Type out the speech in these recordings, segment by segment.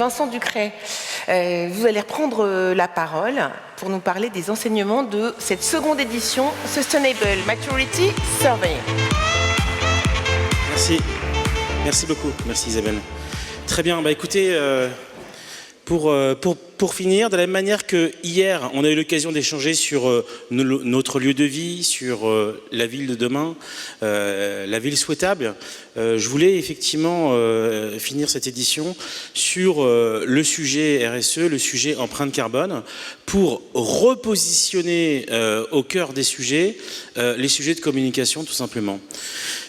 Vincent Ducret, vous allez reprendre la parole pour nous parler des enseignements de cette seconde édition Sustainable Maturity Survey. Merci beaucoup, merci Isabelle. Très bien, écoutez, pour finir, de la même manière que hier, on a eu l'occasion d'échanger sur notre lieu de vie, sur la ville de demain, la ville souhaitable, je voulais effectivement finir cette édition sur le sujet RSE, le sujet empreinte carbone, pour repositionner au cœur des sujets les sujets de communication tout simplement.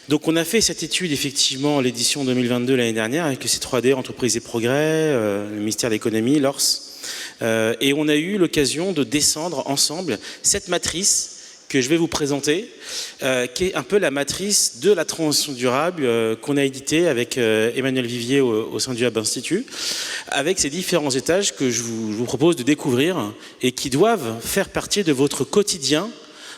Donc on a fait cette étude effectivement l'édition 2022 l'année dernière avec le C3D, Entreprises et Progrès, le ministère de l'économie, l'ORS, et on a eu l'occasion de descendre ensemble cette matrice que je vais vous présenter, qui est un peu la matrice de la transition durable qu'on a éditée avec Emmanuel Vivier au sein du Hub Institut, avec ces différents étages que je vous propose de découvrir et qui doivent faire partie de votre quotidien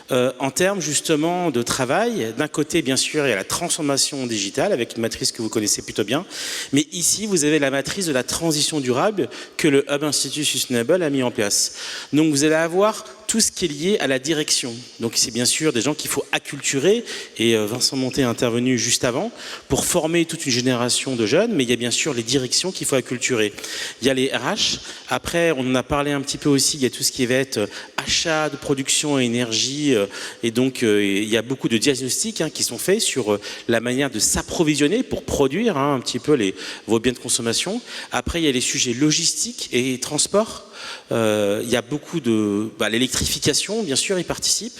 en termes justement de travail. D'un côté, bien sûr, il y a la transformation digitale avec une matrice que vous connaissez plutôt bien, mais ici, vous avez la matrice de la transition durable que le Hub Institute Sustainable a mis en place. Donc, vous allez avoir tout ce qui est lié à la direction. Donc c'est bien sûr des gens qu'il faut acculturer, et Vincent Montet est intervenu juste avant pour former toute une génération de jeunes, mais il y a bien sûr les directions qu'il faut acculturer. Il y a les RH, après on en a parlé un petit peu aussi, il y a tout ce qui va être achat de production et énergie, et donc il y a beaucoup de diagnostics qui sont faits sur la manière de s'approvisionner pour produire un petit peu vos biens de consommation. Après il y a les sujets logistiques et transport. Il y a beaucoup de... l'électrification, bien sûr, y participe.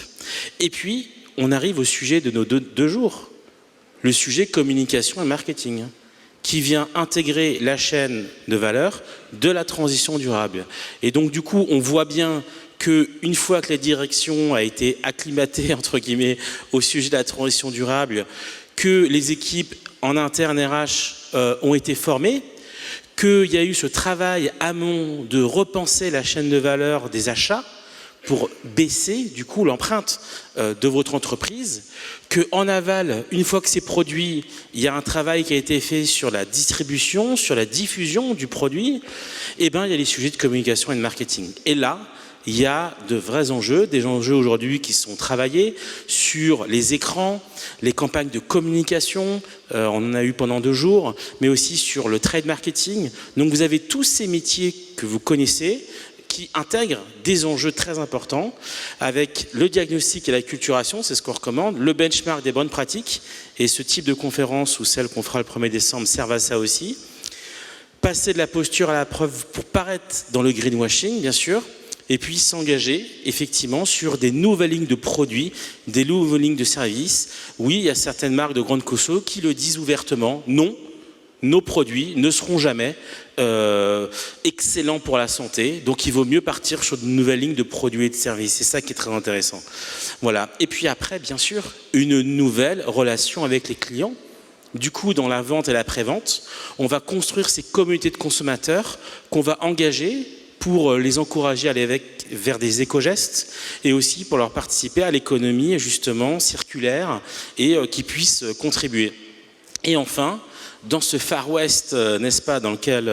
Et puis, on arrive au sujet de nos deux jours, le sujet communication et marketing, qui vient intégrer la chaîne de valeur de la transition durable. Et donc, du coup, on voit bien qu'une fois que la direction a été acclimatée, entre guillemets, au sujet de la transition durable, que les équipes en interne RH ont été formées, qu'il y a eu ce travail amont de repenser la chaîne de valeur des achats pour baisser du coup l'empreinte de votre entreprise, qu'en aval, une fois que c'est produit, il y a un travail qui a été fait sur la distribution, sur la diffusion du produit, et bien il y a les sujets de communication et de marketing. Et là, il y a de vrais enjeux, des enjeux aujourd'hui qui sont travaillés sur les écrans, les campagnes de communication, on en a eu pendant 2 jours, mais aussi sur le trade marketing. Donc vous avez tous ces métiers que vous connaissez qui intègrent des enjeux très importants avec le diagnostic et la culturation, c'est ce qu'on recommande, le benchmark des bonnes pratiques, et ce type de conférence ou celle qu'on fera le 1er décembre servent à ça aussi. Passer de la posture à la preuve pour paraître dans le greenwashing, bien sûr, et puis s'engager effectivement sur des nouvelles lignes de produits, des nouvelles lignes de services. Oui, il y a certaines marques de grande conso qui le disent ouvertement, non, nos produits ne seront jamais excellents pour la santé, donc il vaut mieux partir sur de nouvelles lignes de produits et de services. C'est ça qui est très intéressant. Voilà. Et puis après, bien sûr, une nouvelle relation avec les clients. Du coup, dans la vente et la pré-vente, on va construire ces communautés de consommateurs qu'on va engager pour les encourager à aller vers des éco-gestes et aussi pour leur participer à l'économie justement circulaire et qui puissent contribuer. Et enfin, dans ce Far West, n'est-ce pas, dans lequel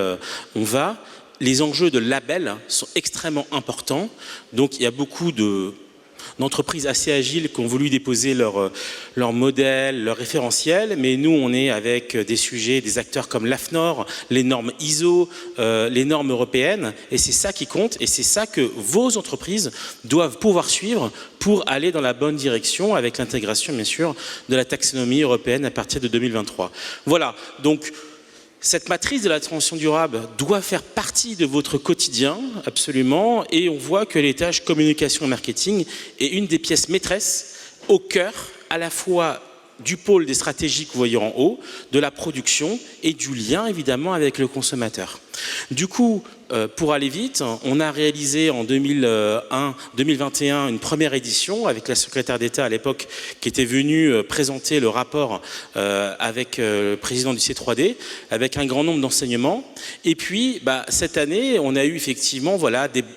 on va, les enjeux de label sont extrêmement importants. Donc il y a beaucoup d'entreprises assez agiles qui ont voulu déposer leur modèle, leur référentiel, mais nous on est avec des sujets, des acteurs comme l'AFNOR, les normes ISO, les normes européennes, et c'est ça qui compte, et c'est ça que vos entreprises doivent pouvoir suivre pour aller dans la bonne direction avec l'intégration bien sûr de la taxonomie européenne à partir de 2023. Voilà, donc cette matrice de la transition durable doit faire partie de votre quotidien, absolument, et on voit que les tâches communication et marketing est une des pièces maîtresses au cœur à la fois du pôle des stratégies que vous voyez en haut, de la production et du lien évidemment avec le consommateur. Du coup, pour aller vite, on a réalisé en 2021 une première édition avec la secrétaire d'État à l'époque qui était venue présenter le rapport avec le président du C3D, avec un grand nombre d'enseignements. Et puis, cette année, on a eu effectivement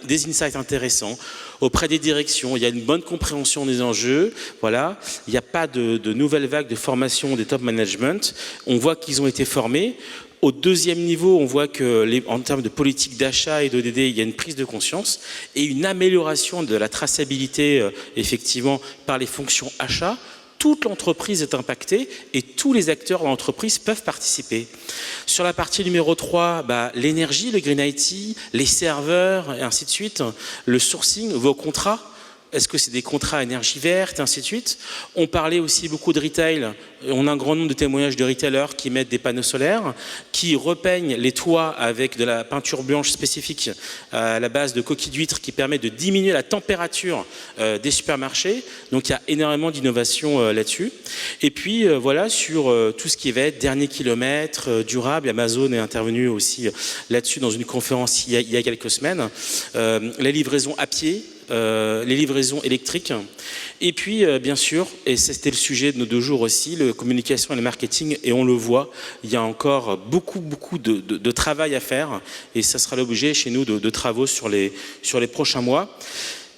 des insights intéressants auprès des directions. Il y a une bonne compréhension des enjeux. Voilà. Il n'y a pas de nouvelle vague de formation des top management. On voit qu'ils ont été formés. Au deuxième niveau, on voit que en termes de politique d'achat et d'ODD, il y a une prise de conscience et une amélioration de la traçabilité, effectivement, par les fonctions achats. Toute l'entreprise est impactée et tous les acteurs de l'entreprise peuvent participer. Sur la partie numéro 3, l'énergie, le Green IT, les serveurs, et ainsi de suite, le sourcing, vos contrats. Est-ce que c'est des contrats à énergie verte, et ainsi de suite. On parlait aussi beaucoup de retail. On a un grand nombre de témoignages de retailers qui mettent des panneaux solaires, qui repeignent les toits avec de la peinture blanche spécifique à la base de coquilles d'huîtres qui permet de diminuer la température des supermarchés. Donc il y a énormément d'innovation là-dessus. Et puis voilà, sur tout ce qui va être dernier kilomètre, durable, Amazon est intervenu aussi là-dessus dans une conférence il y a quelques semaines. La livraison à pied, les livraisons électriques, et puis bien sûr, et c'était le sujet de nos 2 jours aussi, la communication et le marketing, et on le voit, il y a encore beaucoup de travail à faire, et ça sera l'objet chez nous de travaux sur les prochains mois.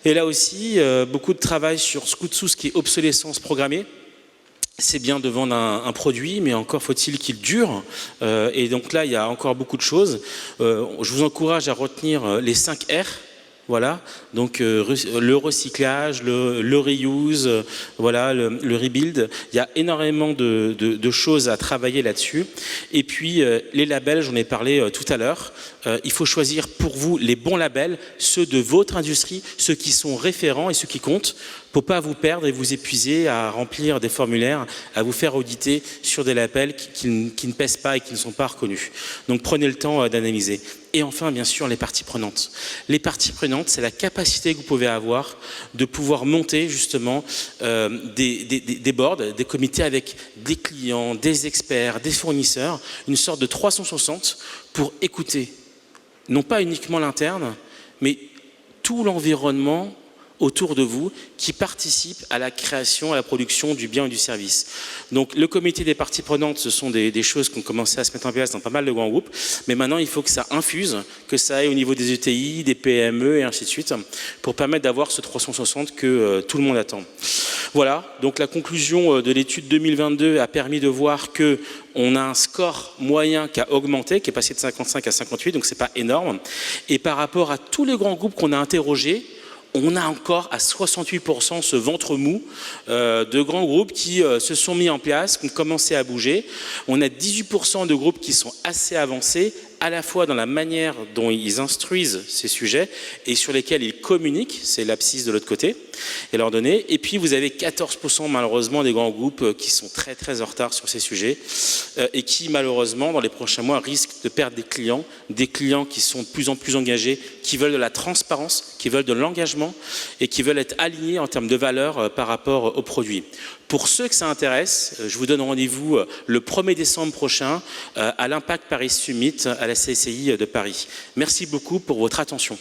Et là aussi, beaucoup de travail sur tout ce qui est obsolescence programmée. C'est bien de vendre un produit, mais encore faut-il qu'il dure. Et donc là, il y a encore beaucoup de choses. Je vous encourage à retenir les 5 R. Voilà, donc le recyclage, le reuse, voilà, le rebuild. Il y a énormément de choses à travailler là-dessus. Et puis les labels, j'en ai parlé tout à l'heure. Il faut choisir pour vous les bons labels, ceux de votre industrie, ceux qui sont référents et ceux qui comptent, pour ne pas vous perdre et vous épuiser à remplir des formulaires, à vous faire auditer sur des labels qui ne pèsent pas et qui ne sont pas reconnus. Donc prenez le temps d'analyser. Et enfin, bien sûr, les parties prenantes. Les parties prenantes, c'est la capacité que vous pouvez avoir de pouvoir monter justement des boards, des comités avec des clients, des experts, des fournisseurs, une sorte de 360 pour écouter, non pas uniquement l'interne, mais tout l'environnement autour de vous qui participent à la création, à la production du bien et du service. Donc le comité des parties prenantes, ce sont des choses qui ont commencé à se mettre en place dans pas mal de grands groupes, mais maintenant il faut que ça infuse, que ça aille au niveau des ETI, des PME et ainsi de suite, pour permettre d'avoir ce 360 que tout le monde attend. Voilà, donc la conclusion de l'étude 2022 a permis de voir que on a un score moyen qui a augmenté, qui est passé de 55 à 58, donc c'est pas énorme. Et par rapport à tous les grands groupes qu'on a interrogés, on a encore à 68% ce ventre mou de grands groupes qui se sont mis en place, qui ont commencé à bouger. On a 18% de groupes qui sont assez avancés, à la fois dans la manière dont ils instruisent ces sujets et sur lesquels ils communiquent, c'est l'abscisse de l'autre côté, et leur donner. Et puis vous avez 14% malheureusement des grands groupes qui sont très très en retard sur ces sujets et qui malheureusement dans les prochains mois risquent de perdre des clients qui sont de plus en plus engagés, qui veulent de la transparence, qui veulent de l'engagement et qui veulent être alignés en termes de valeur par rapport aux produits. Pour ceux que ça intéresse, je vous donne rendez-vous le 1er décembre prochain à l'Impact Paris Summit à la CCI de Paris. Merci beaucoup pour votre attention.